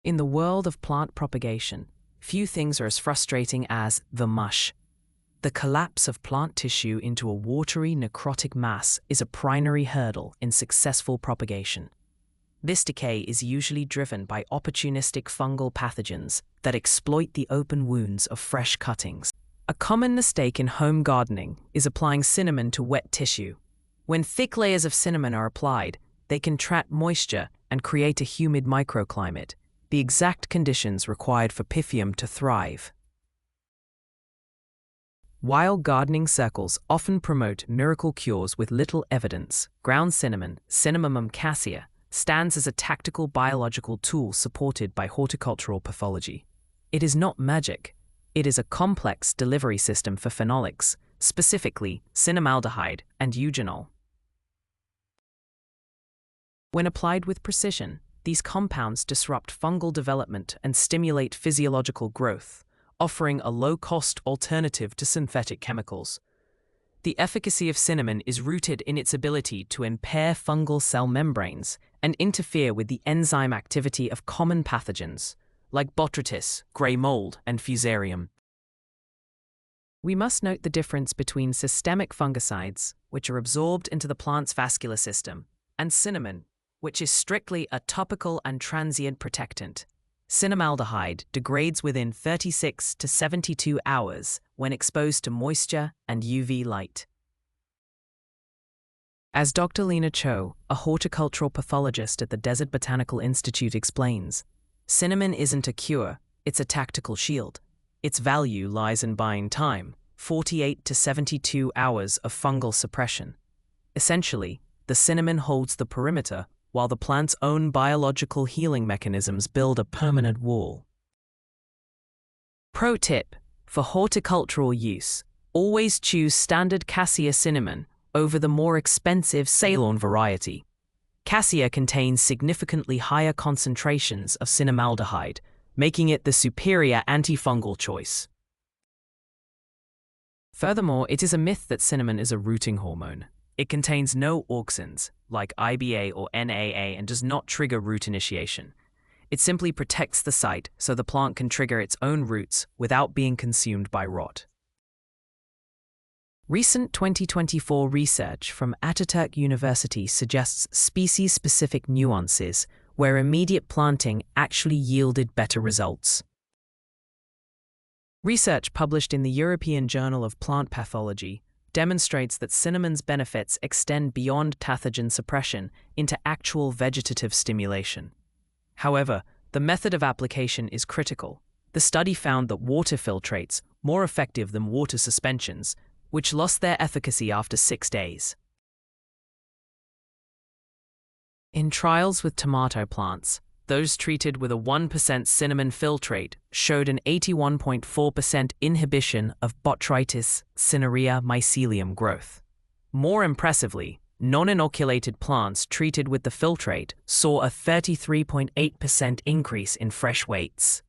In the world of plant propagation, few things are as frustrating as the mush. The collapse of plant tissue into a watery, necrotic mass is a primary hurdle in successful propagation. This decay is usually driven by opportunistic fungal pathogens that exploit the open wounds of fresh cuttings. A common mistake in home gardening is applying cinnamon to wet tissue. When thick layers of cinnamon are applied, they can trap moisture and create a humid microclimate, the exact conditions required for Prometheum to thrive. While gardening circles often promote miracle cures with little evidence, ground cinnamon, Cinnamomum cassia, stands as a tactical biological tool supported by horticultural pathology. It is not magic. It is a complex delivery system for phenolics, specifically cinnamaldehyde and eugenol. When applied with precision, these compounds disrupt fungal development and stimulate physiological growth, offering a low-cost alternative to synthetic chemicals. The efficacy of cinnamon is rooted in its ability to impair fungal cell membranes and interfere with the enzyme activity of common pathogens, like botrytis, grey mold, and fusarium. We must note the difference between systemic fungicides, which are absorbed into the plant's vascular system, and cinnamon, which is strictly a topical and transient protectant. Cinnamaldehyde degrades within 36 to 72 hours when exposed to moisture and UV light. As Dr. Lena Cho, a horticultural pathologist at the Desert Botanical Institute, explains, cinnamon isn't a cure, it's a tactical shield. Its value lies in buying time, 48 to 72 hours of fungal suppression. Essentially, the cinnamon holds the perimeter while the plant's own biological healing mechanisms build a permanent wall. Pro tip: for horticultural use, always choose standard cassia cinnamon over the more expensive Ceylon variety. Cassia contains significantly higher concentrations of cinnamaldehyde, making it the superior antifungal choice. Furthermore, it is a myth that cinnamon is a rooting hormone. It contains no auxins, like IBA or NAA, and does not trigger root initiation. It simply protects the site so the plant can trigger its own roots without being consumed by rot. Recent 2024 research from Ataturk University suggests species-specific nuances where immediate planting actually yielded better results. Research published in the European Journal of Plant Pathology demonstrates that cinnamon's benefits extend beyond pathogen suppression into actual vegetative stimulation. However, the method of application is critical. The study found that water filtrates more effective than water suspensions, which lost their efficacy after 6 days. In trials with tomato plants, those treated with a 1% cinnamon filtrate showed an 81.4% inhibition of Botrytis cinerea mycelium growth. More impressively, non-inoculated plants treated with the filtrate saw a 33.8% increase in fresh weights.